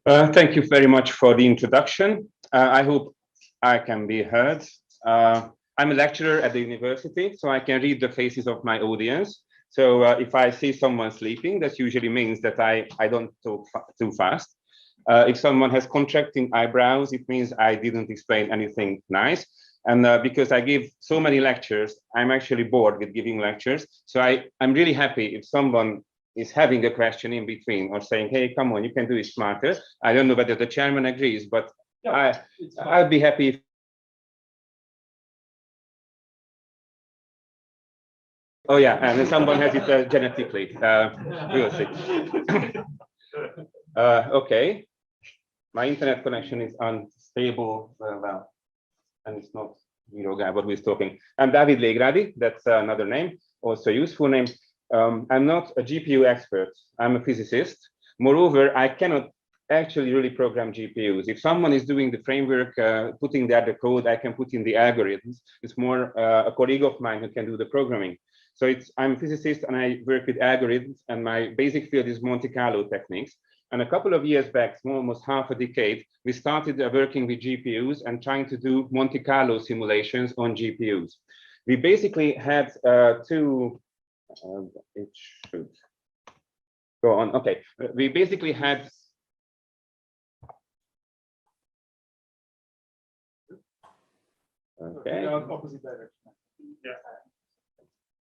Thank you very much for the introduction. I hope I can be heard. I'm a lecturer at the university, so I can read the faces of my audience. So if I see someone sleeping, that usually means that I don't talk too fast. If someone has contracting eyebrows, it means I didn't explain anything nice. And because I give so many lectures, I'm actually bored with giving lectures. So I'm really happy if someone is having a question in between or saying, hey, come on, you can do it smarter. I don't know whether the chairman agrees, but yeah, I'd be happy if oh yeah, and someone has it genetically. We'll see. Okay, my internet connection is unstable. Well, and it's not Zero guy, what we're talking. I'm Dávid Legrády, that's another name, also a useful name. I'm not a GPU expert, I'm a physicist. Moreover, I cannot actually really program GPUs. If someone is doing the framework, putting there the code, I can put in the algorithms. It's more a colleague of mine who can do the programming. So I'm a physicist and I work with algorithms, and my basic field is Monte Carlo techniques. And a couple of years back, almost half a decade, we started working with GPUs and trying to do Monte Carlo simulations on GPUs. We basically had it should go on. Okay, we basically had okay. Opposite direction.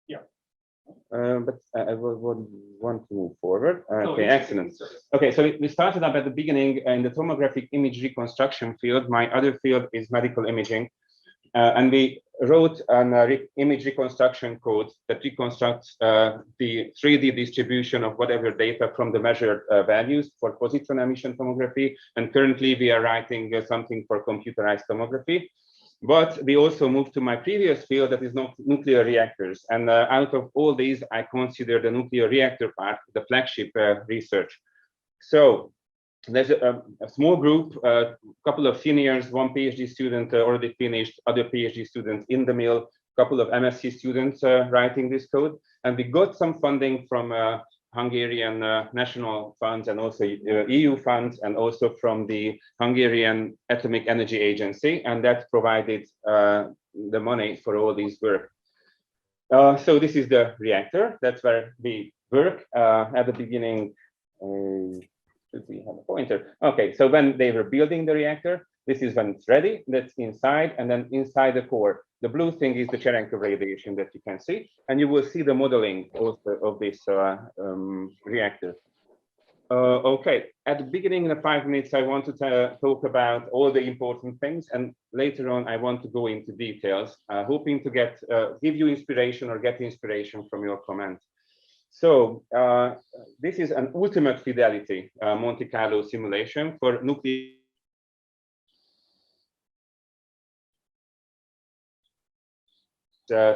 Yeah. But I would want to move forward. Okay, excellent. Okay, so we started up at the beginning in the tomographic image reconstruction field. My other field is medical imaging. And we wrote an image reconstruction code that reconstructs the 3D distribution of whatever data from the measured values for positron emission tomography. And currently we are writing something for computerized tomography. But we also moved to my previous field, that is not nuclear reactors. And out of all these, I consider the nuclear reactor part the flagship research. So there's a small group, a couple of seniors, one PhD student already finished, other PhD students in the mill, a couple of MSc students writing this code. And we got some funding from Hungarian national funds and also EU funds, and also from the Hungarian Atomic Energy Agency, and that provided the money for all this work. So this is the reactor. That's where we work at the beginning. Should we have a pointer? Okay, so when they were building the reactor, this is when it's ready, that's inside, and then inside the core. The blue thing is the Cherenkov radiation that you can see, and you will see the modeling of this reactor. Okay, at the beginning, in the 5 minutes, I want to talk about all the important things, and later on, I want to go into details, hoping to give you inspiration or get inspiration from your comments. So this is an ultimate fidelity Monte Carlo simulation for nuclear.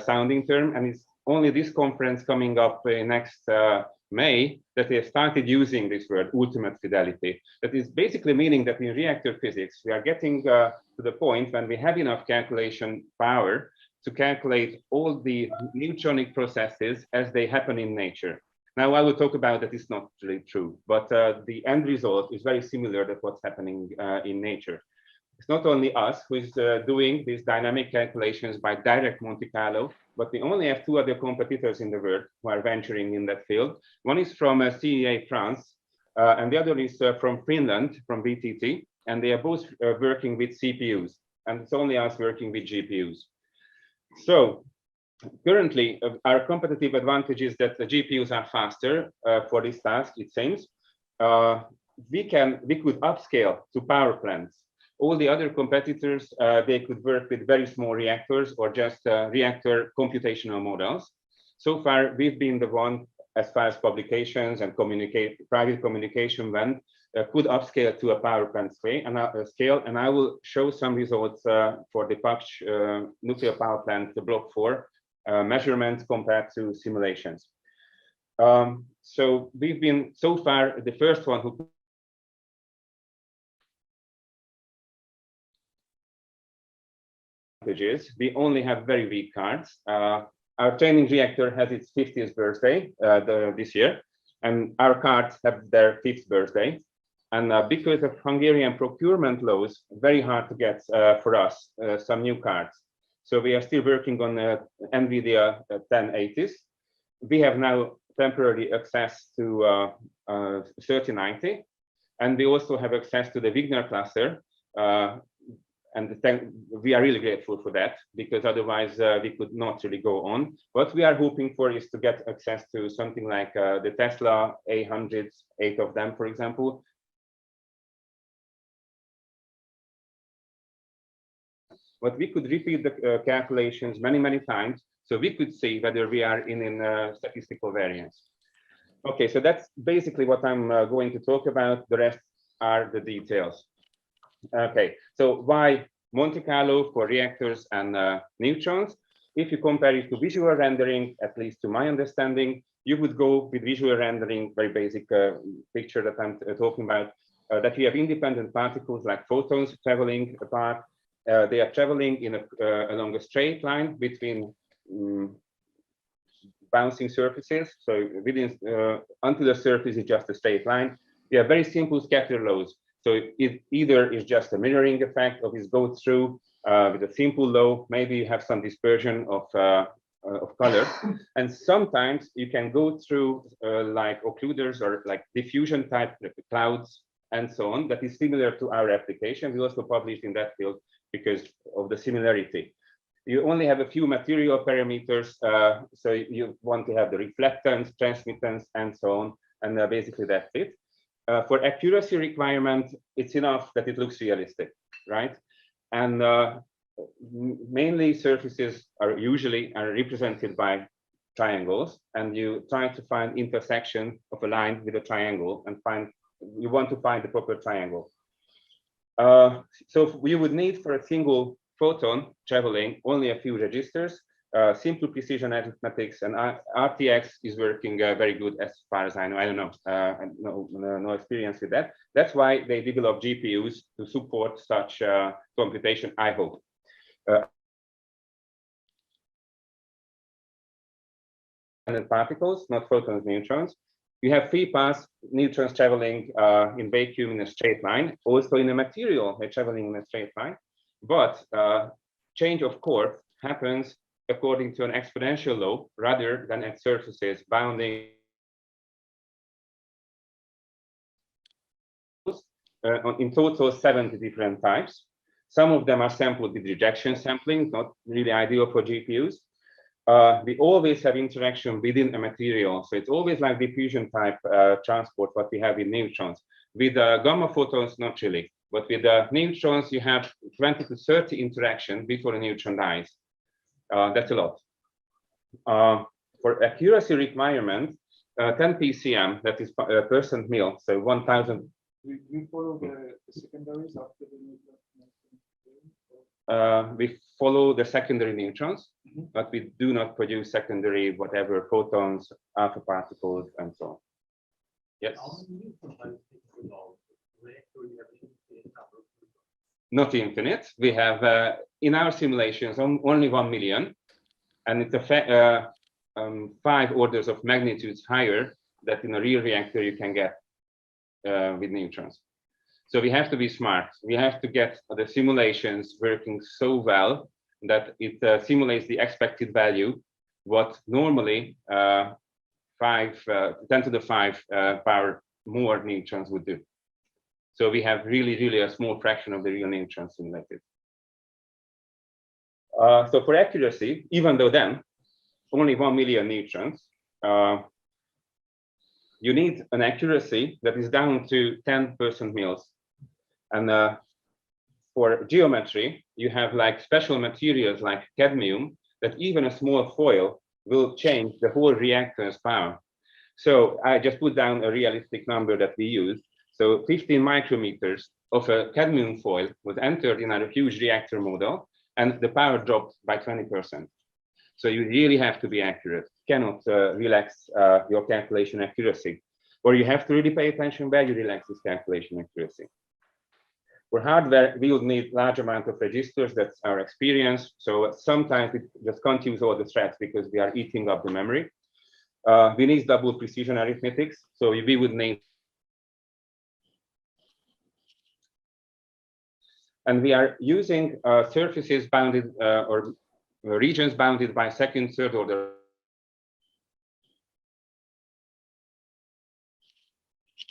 Sounding term, and it's only this conference coming up next May that they have started using this word, ultimate fidelity. That is basically meaning that in reactor physics, we are getting to the point when we have enough calculation power to calculate all the neutronic processes as they happen in nature. Now, I will talk about that it's not really true, but the end result is very similar to what's happening in nature. It's not only us who is doing these dynamic calculations by direct Monte Carlo, but we only have 2 other competitors in the world who are venturing in that field. One is from CEA France, and the other is from Finland, from VTT, and they are both working with CPUs, and it's only us working with GPUs. So currently, our competitive advantage is that the GPUs are faster for this task, it seems. We could upscale to power plants. All the other competitors, they could work with very small reactors or just reactor computational models. So far, we've been the one, as far as publications and private communication went, could upscale to a power plant scale. And I will show some results for the PACH nuclear power plant, the Block 4 measurements compared to simulations. So we've been so far the first one who we only have very weak cards. Our training reactor has its 50th birthday this year, and our cards have their 5th birthday. And because of Hungarian procurement laws, very hard to get for us some new cards. So we are still working on NVIDIA 1080s. We have now temporary access to 3090, and we also have access to the Wigner cluster. And we are really grateful for that, because otherwise we could not really go on. What we are hoping for is to get access to something like the Tesla A100s, 8 of them, for example. But we could repeat the calculations many, many times, so we could see whether we are in statistical variance. Okay, so that's basically what I'm going to talk about. The rest are the details. Okay, so why Monte Carlo for reactors and neutrons? If you compare it to visual rendering, at least to my understanding, you would go with visual rendering, very basic picture that I'm talking about, that we have independent particles like photons traveling apart. They are traveling in along a straight line between bouncing surfaces. So within until the surface is just a straight line. We have very simple scatter laws. So it either is just a mirroring effect, or it goes through with a simple law. Maybe you have some dispersion of color, and sometimes you can go through like occluders or like diffusion type clouds and so on. That is similar to our application. We also published in that field because of the similarity. You only have a few material parameters, so you want to have the reflectance, transmittance, and so on, and basically that's it. For accuracy requirement, it's enough that it looks realistic, right? And mainly surfaces are usually represented by triangles, and you try to find intersection of a line with a triangle and you want to find the proper triangle. So we would need for a single photon traveling only a few registers, simple precision arithmetics, and RTX is working very good as far as I know. I don't know, no experience with that. That's why they develop GPUs to support such computation, I hope. And particles, not photons, neutrons. You have free path neutrons traveling in vacuum in a straight line. Also in a material, they're traveling in a straight line. But change of course happens according to an exponential law rather than at surfaces bounding. In total, 70 different types. Some of them are sampled with rejection sampling, not really ideal for GPUs. We always have interaction within a material. So it's always like diffusion type transport, what we have in neutrons. With gamma photons, not really. But with neutrons, you have 20 to 30 interaction before a neutron dies. That's a lot. For accuracy requirement, 10 PCM, that is percent mil, so 1,000. We follow the secondaries after the neutron. We follow the secondary neutrons, but we do not produce secondary whatever photons, alpha particles, and so on. Yes. Not infinite. We have in our simulations only 1 million, and it's a 5 orders of magnitudes higher that in a real reactor you can get with neutrons. So we have to be smart. We have to get the simulations working so well that it simulates the expected value, what normally 10 to the 5 power more neutrons would do. So we have really a small fraction of the real neutrons simulated. So for accuracy, even though then only 1 million neutrons, you need an accuracy that is down to 10% mils. And for geometry, you have like special materials like cadmium that even a small foil will change the whole reactor's power. So I just put down a realistic number that we use. So 15 micrometers of a cadmium foil was entered in a huge reactor model, and the power dropped by 20%. So you really have to be accurate. You cannot relax your calculation accuracy, or you have to really pay attention where you relax this calculation accuracy. For hardware, we would need large amount of registers. That's our experience. So sometimes we just can't use all the threads because we are eating up the memory. We need double precision arithmetics. So we would need And we are using surfaces bounded or regions bounded by second, third order.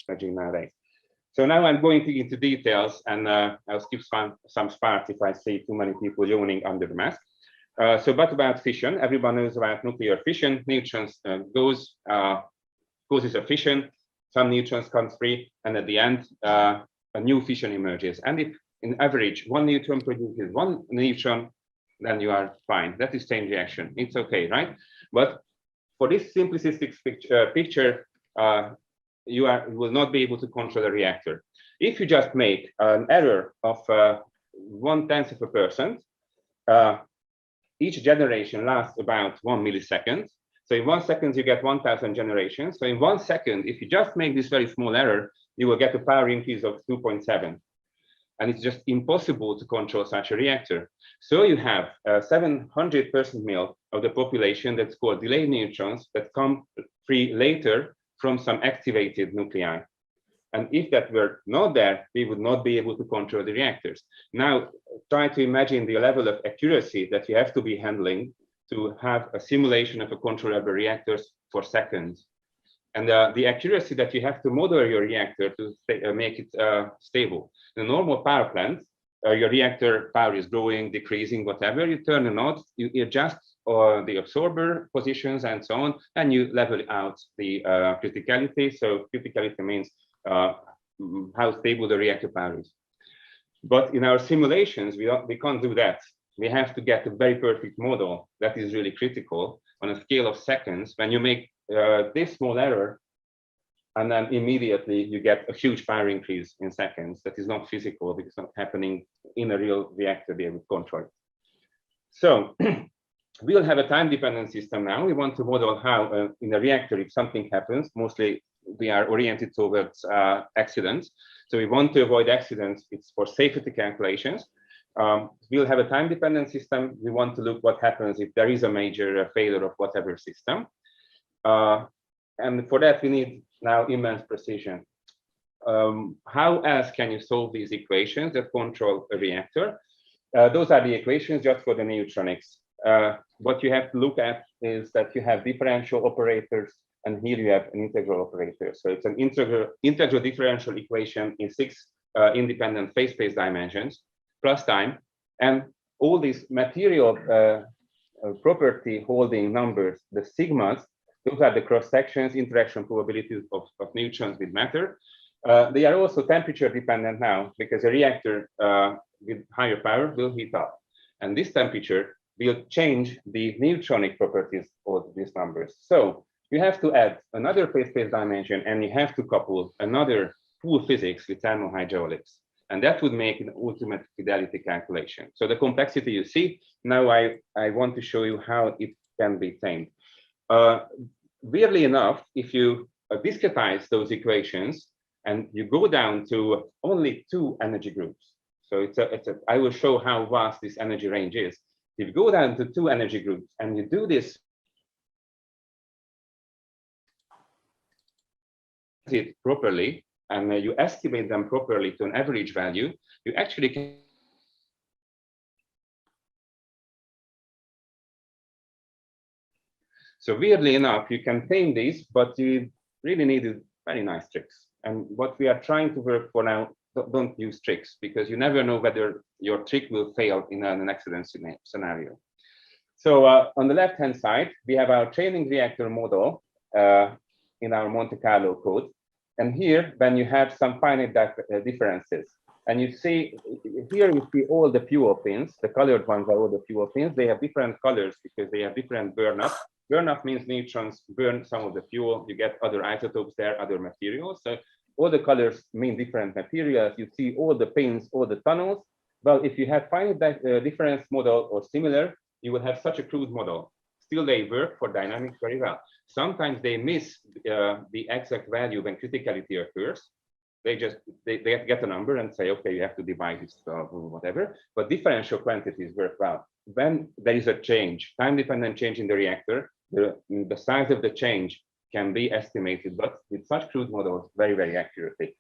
Nowadays. So now I'm going into details, and I'll skip some parts if I see too many people joining under the mask. But about fission, everyone knows about nuclear fission. Neutrons causes a fission, some neutrons come free, and at the end, a new fission emerges. And if in average, one neutron produces one neutron, then you are fine. That is chain reaction. It's okay, right? But for this simplistic picture, you will not be able to control a reactor. If you just make an error of 0.1%, each generation lasts about 1 millisecond. So in 1 second, you get 1,000 generations. So in 1 second, if you just make this very small error, you will get a power increase of 2.7. And it's just impossible to control such a reactor. So you have 700% mil of the population that's called delayed neutrons that come free later from some activated nuclei. And if that were not there, we would not be able to control the reactors. Now, try to imagine the level of accuracy that you have to be handling to have a simulation of a controllable reactors for seconds. And the accuracy that you have to model your reactor to make it stable. In a normal power plant, your reactor power is growing, decreasing, whatever. You turn a node, you adjust the absorber positions and so on, and you level out the criticality. So criticality means how stable the reactor power is. But in our simulations, we can't do that. We have to get a very perfect model that is really critical on a scale of seconds. When you make this small error, and then immediately you get a huge power increase in seconds. That is not physical because it's not happening in a real reactor be able to control it. So we'll have a time-dependent system now. We want to model how in a reactor, if something happens, mostly we are oriented towards accidents. So we want to avoid accidents. It's for safety calculations. We'll have a time-dependent system. We want to look what happens if there is a major failure of whatever system. And for that, we need now immense precision. How else can you solve these equations that control a reactor? Those are the equations just for the neutronics. What you have to look at is that you have differential operators, and here you have an integral operator. So it's an integral differential equation in 6 independent phase space dimensions plus time, and all these material property holding numbers, the sigmas. Those are the cross sections, interaction probabilities of neutrons with matter. They are also temperature dependent now because a reactor with higher power will heat up. And this temperature will change the neutronic properties of these numbers. So you have to add another phase space dimension, and you have to couple another full physics with thermohydraulics. And that would make an ultimate fidelity calculation. So the complexity you see, now I want to show you how it can be tamed. Weirdly enough, if you discretize those equations and you go down to only 2 energy groups, so I will show how vast this energy range is. If you go down to 2 energy groups and you do this properly, and you estimate them properly to an average value, you actually can. So weirdly enough, you can tame these, but you really need very nice tricks. And what we are trying to work for now, don't use tricks, because you never know whether your trick will fail in an accident scenario. So on the left-hand side, we have our training reactor model in our Monte Carlo code. And here, when you have some finite differences, and you see, here you see all the fuel pins, the colored ones are all the fuel pins. They have different colors because they have different burn-up. Burn-up means neutrons burn some of the fuel. You get other isotopes there, other materials. So all the colors mean different materials. You see all the pins, all the tunnels. Well, if you have finite difference model or similar, you will have such a crude model. Still, they work for dynamics very well. Sometimes they miss the exact value when criticality occurs. They get a number and say, okay, you have to divide this whatever. But differential quantities work well. When there is a change, time-dependent change in the reactor, the size of the change can be estimated, but with such crude models, very, very accurately.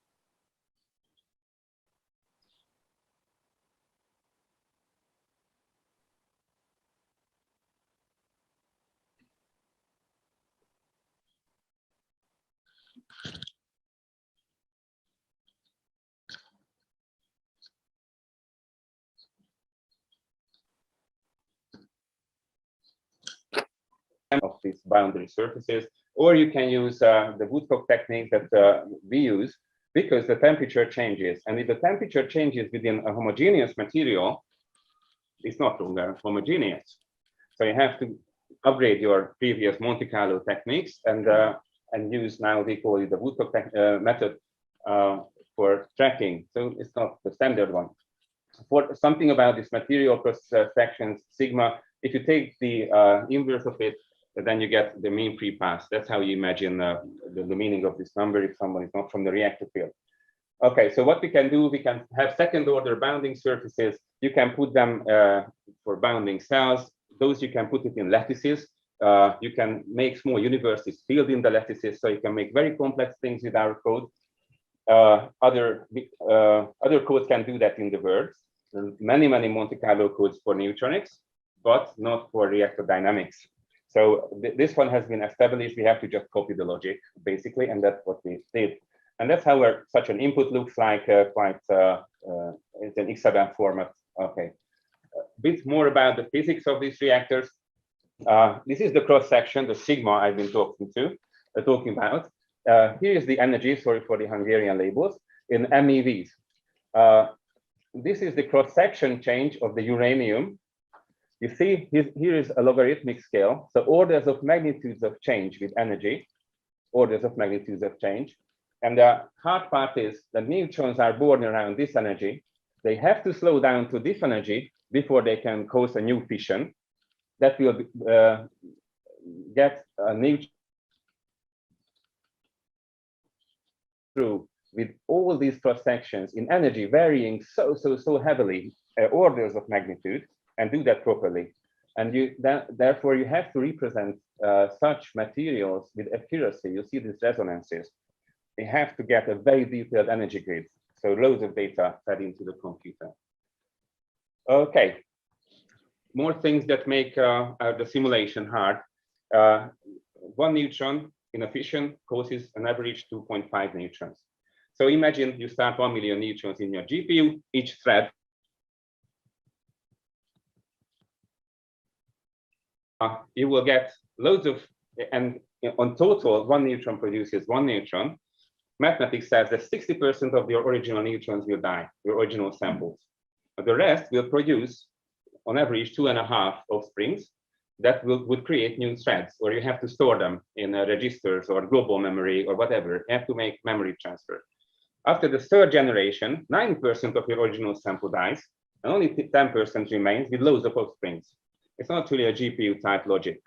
these boundary surfaces, or you can use the Woodcock technique that we use, because the temperature changes. And if the temperature changes within a homogeneous material, it's not longer homogeneous. So you have to upgrade your previous Monte Carlo techniques and use now, we call it the Woodcock method for tracking. So it's not the standard one. For something about this material cross sections, sigma, if you take the inverse of it, then you get the mean pre-pass. That's how you imagine the meaning of this number if someone is not from the reactor field. Okay, so what we can do, we can have second order bounding surfaces. You can put them for bounding cells. Those you can put it in lattices. You can make small universes filled in the lattices, so you can make very complex things with our code. Other codes can do that in the world. Many Monte Carlo codes for neutronics, but not for reactor dynamics. So this one has been established. We have to just copy the logic, basically, and that's what we did. And that's how such an input looks like, it's an X7 format. Okay, a bit more about the physics of these reactors. This is the cross section, the sigma I've been talking about. Here is the energy, sorry for the Hungarian labels, in MeVs. This is the cross section change of the uranium. You see, here is a logarithmic scale. So orders of magnitudes of change with energy, orders of magnitudes of change. And the hard part is that neutrons are born around this energy. They have to slow down to this energy before they can cause a new fission that will get a neutron through with all these cross sections in energy varying so heavily, orders of magnitude, and do that properly. And therefore you have to represent such materials with accuracy. You see these resonances. They have to get a very detailed energy grid. So loads of data fed into the computer. Okay, more things that make the simulation hard. One neutron in a fission causes an average 2.5 neutrons. So imagine you start 1 million neutrons in your GPU, each thread. You will get loads of, and on total, one neutron produces one neutron. Mathematics says that 60% of your original neutrons will die, your original samples. The rest will produce, on average, 2.5 offsprings that would create new threads, or you have to store them in registers or global memory or whatever. You have to make memory transfer. After the third generation, 9% of your original sample dies, and only 10% remains with loads of offsprings. It's not really a GPU type logic.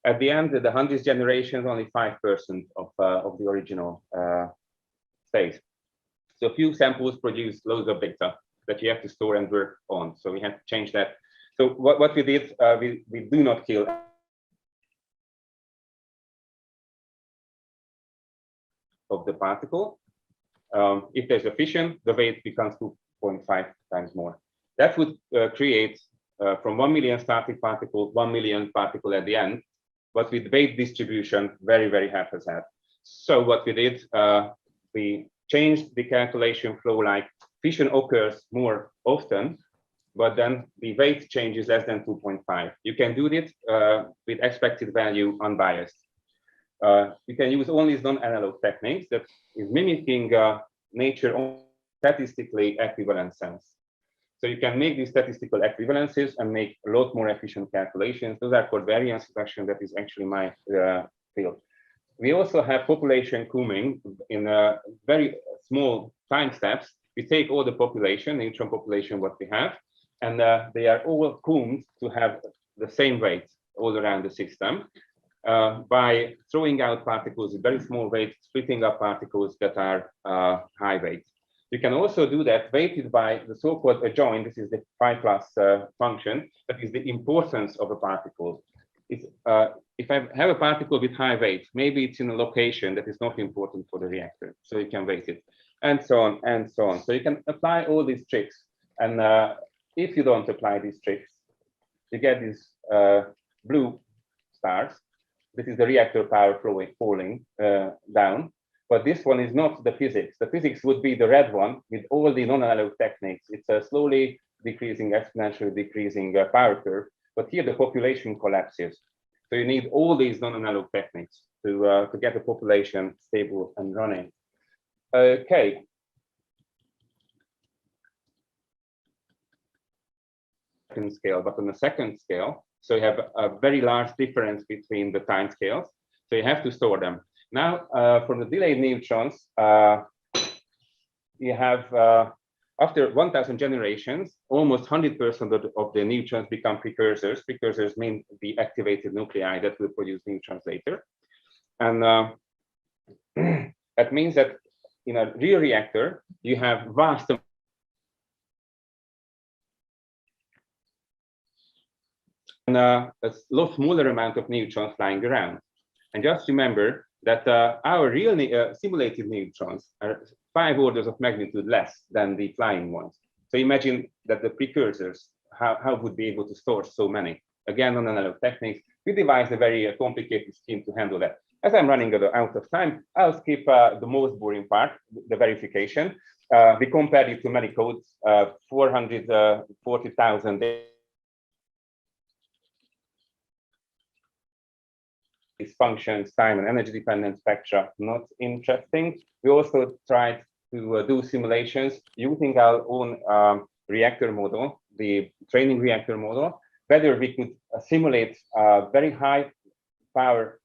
At the end of the 100th generation, only 5% of the original stays. So few samples produce loads of data that you have to store and work on. So we have to change that. So what we did, we do not kill of the particle. If there's a fission, the weight becomes 2.5 times more. That would create from 1 million static particle, 1 million particle at the end, but with weight distribution very, very haphazard. So what we did, we changed the calculation flow, like fission occurs more often, but then the weight change is less than 2.5. You can do this with expected value unbiased. You can use only non-analog techniques that is mimicking nature on statistically equivalent sense. So you can make these statistical equivalences and make a lot more efficient calculations. Those are called variance reduction. That is actually my field. We also have population combing in very small time steps. We take all the population, neutron population, what we have, and they are all combed to have the same weight all around the system by throwing out particles with very small weight, splitting up particles that are high weight. You can also do that weighted by the so-called adjoint. This is the phi plus function. That is the importance of a particle. It's, if I have a particle with high weight, maybe it's in a location that is not important for the reactor, so you can weight it, and so on and so on. So you can apply all these tricks. And if you don't apply these tricks, you get these blue stars. This is the reactor power falling down. But this one is not the physics. The physics would be the red one with all the non-analog techniques. It's a slowly decreasing, exponentially decreasing power curve. But here the population collapses. So you need all these non-analog techniques to get the population stable and running. Okay. Scale, but on the second scale, so you have a very large difference between the time scales. So you have to store them. Now, for the delayed neutrons, you have after 1,000 generations, almost 100% of the neutrons become precursors. Precursors mean the activated nuclei that will produce neutrons later. And that means that in a real reactor, you have vast and a lot smaller amount of neutrons flying around. And just remember that our real simulated neutrons are 5 orders of magnitude less than the flying ones. So imagine that the precursors, how would be able to store so many? Again, on analog techniques, we devised a very complicated scheme to handle that. As I'm running out of time, I'll skip the most boring part, the verification. We compared it to many codes, 440,000 these functions, time and energy dependent spectra, not interesting. We also tried to do simulations using our own reactor model, the training reactor model, whether we could simulate very high power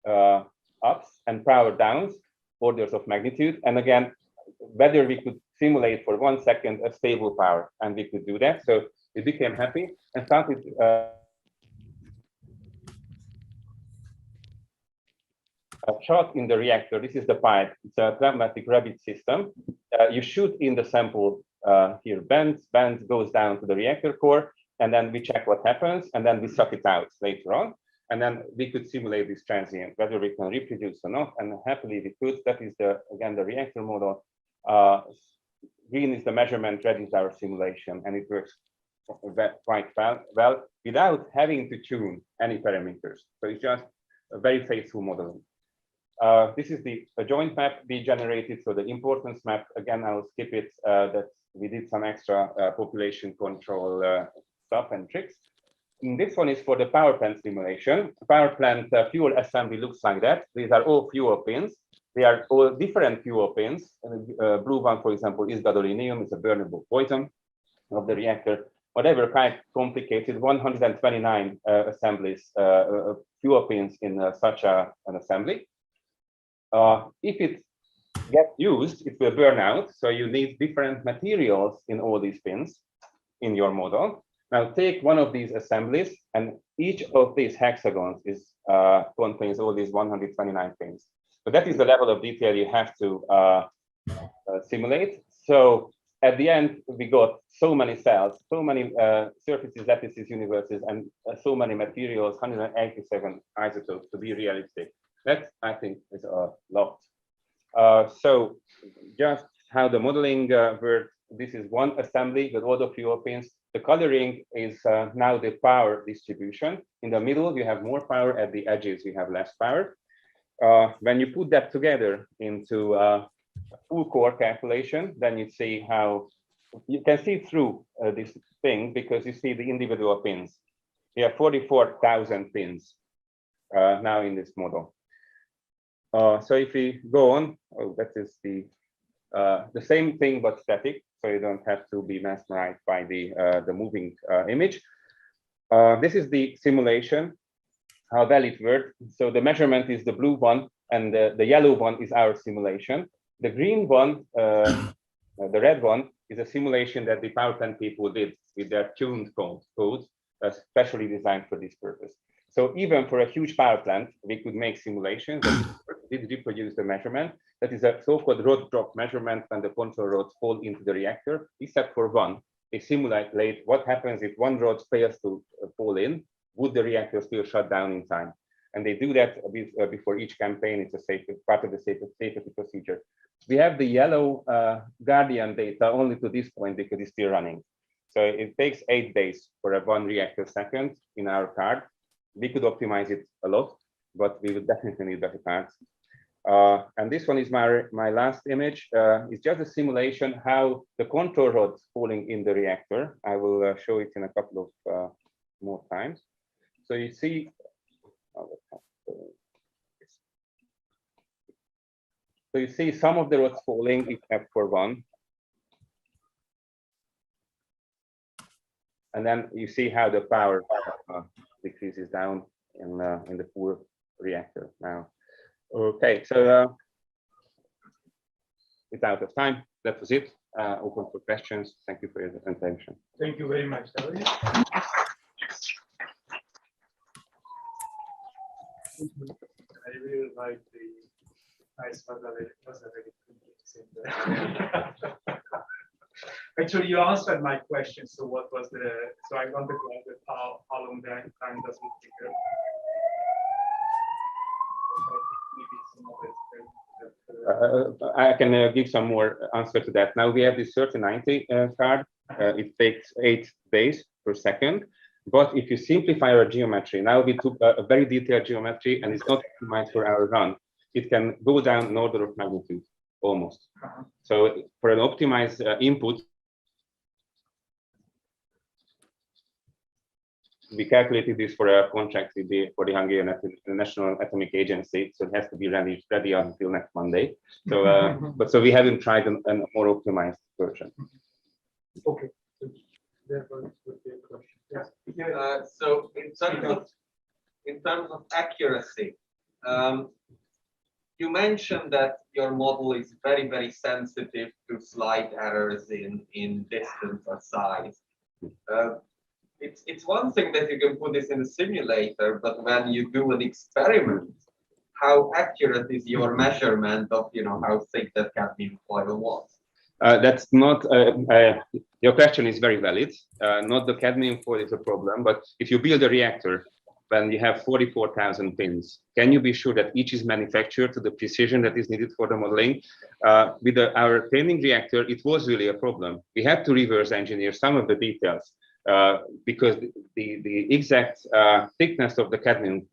ups and power downs, orders of magnitude, and again, whether we could simulate for 1 second a stable power, and we could do that. So we became happy and started a shot in the reactor. This is the pipe. It's a pneumatic rabbit system. You shoot in the sample here, bends, goes down to the reactor core, and then we check what happens, and then we suck it out later on. And then we could simulate this transient, whether we can reproduce or not, and happily we could. That is again the reactor model. Green is the measurement, red is our simulation, and it works quite well without having to tune any parameters. So it's just a very faithful modeling. This is the joint map we generated, so the importance map. Again, I'll skip it. That we did some extra population control stuff and tricks. And this one is for the power plant simulation. Power plant fuel assembly looks like that. These are all fuel pins. They are all different fuel pins. Blue one, for example, is gadolinium. It's a burnable poison of the reactor. Whatever, quite complicated. 129 assemblies, fuel pins in such an assembly. If it gets used, it will burn out. So you need different materials in all these pins in your model. Now take one of these assemblies, and each of these hexagons contains all these 129 pins. So that is the level of detail you have to simulate. So at the end, we got so many cells, so many surfaces, lattices, universes, and so many materials, 187 isotopes to be realistic. That, I think, is a lot. So just how the modeling works, this is one assembly with all the fuel pins. The coloring is now the power distribution. In the middle, you have more power. At the edges, you have less power. When you put that together into a full core calculation, then you see how you can see through this thing because you see the individual pins. We have 44,000 pins now in this model. So if we go on, that is the same thing but static, so you don't have to be mesmerized by the moving image. This is the simulation, how well it worked. So the measurement is the blue one, and the yellow one is our simulation. The green one, the red one, is a simulation that the power plant people did with their tuned codes, specially designed for this purpose. So even for a huge power plant, we could make simulations that did reproduce the measurement. That is a so-called rod drop measurement when the control rods fall into the reactor, except for one. They simulate what happens if one rod fails to fall in. Would the reactor still shut down in time? And they do that before each campaign. It's a part of the safety procedure. We have the yellow GUARDYAN data only to this point because it's still running. So it takes 8 days for a 1 reactor second in our card. We could optimize it a lot, but we would definitely need better cards. And this one is my last image. It's just a simulation how the control rods falling in the reactor. I will show it in a couple of more times. So you see So you see some of the rods falling except for one. And then you see how the power decreases down in the poor reactor now. Okay, so it's out of time. That was it. Open for questions. Thank you for your attention. Thank you very much, David. I really like the nice was a very interesting. Actually, you answered my question. So what was the? So I wanted to ask how long that time does it take? I can give some more answer to that. Now we have this 3090 card. It takes 8 days per second. But if you simplify our geometry, now we took a very detailed geometry and it's not optimized for our run. It can go down an order of magnitude, almost. So for an optimized input, we calculated this for a contract with for the Hungarian National Atomic Agency, so it has to be ready until next Monday. So, so we haven't tried a more optimized version. Okay. There would be a question. Yeah. So in terms of accuracy, you mentioned that your model is very, very sensitive to slight errors in distance or size. It's one thing that you can put this in a simulator, but when you do an experiment, how accurate is your measurement of how thick that cadmium foil was? That's not your question is very valid. Not the cadmium foil is a problem, but if you build a reactor when you have 44,000 pins, can you be sure that each is manufactured to the precision that is needed for the modeling? With our training reactor, it was really a problem. We had to reverse engineer some of the details because the exact thickness of the cadmium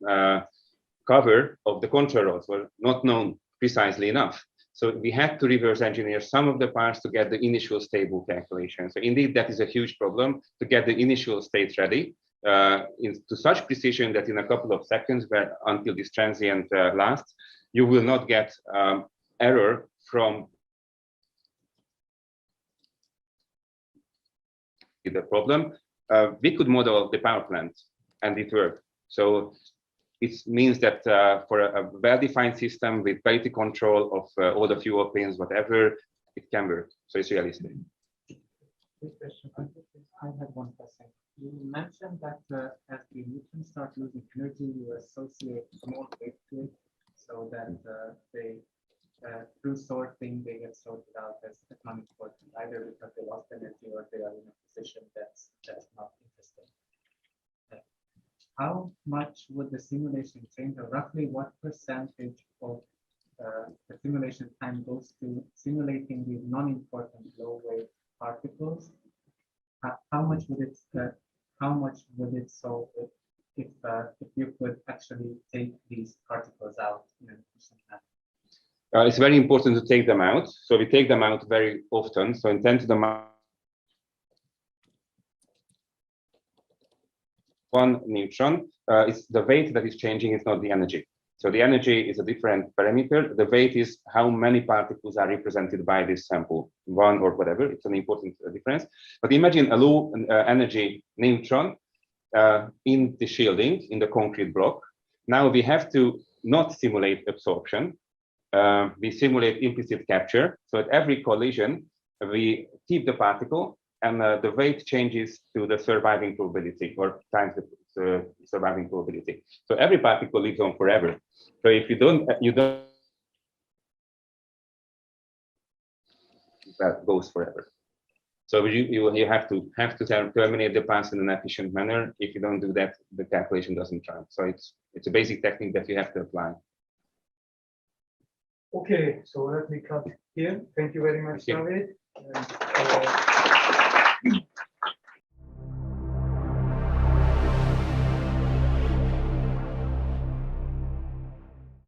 cover of the control rods were not known precisely enough. So we had to reverse engineer some of the parts to get the initial stable calculation. So indeed, that is a huge problem to get the initial states ready to such precision that in a couple of seconds, until this transient lasts, you will not get error from the problem. We could model the power plant and it worked. So it means that for a well-defined system with quality control of all the fuel pins, whatever, it can work. So it's realistic. I had one question. You mentioned that as the neutrons start losing energy, you associate more weight to it, so that through sorting they get sorted out as not important, either because they lost energy or they are in a position that's not interesting. How much would the simulation change, or roughly what percentage of the simulation time goes to simulating these non-important low-weight particles? How much would it solve if you could actually take these particles out in an efficient manner? It's very important to take them out. So we take them out very often. So in 10 to the minus 1 neutron, it's the weight that is changing, it's not the energy. So the energy is a different parameter. The weight is how many particles are represented by this sample, 1 or whatever. It's an important difference. But imagine a low energy neutron in the shielding, in the concrete block. Now we have to not simulate absorption. We simulate implicit capture. So at every collision, we keep the particle and the weight changes to the surviving probability or times the surviving probability. So every particle lives on forever. So if you don't, that goes forever. So you have to terminate the pass in an efficient manner. If you don't do that, the calculation doesn't run. So it's a basic technique that you have to apply. Okay, so let me cut here. Thank you very much, David.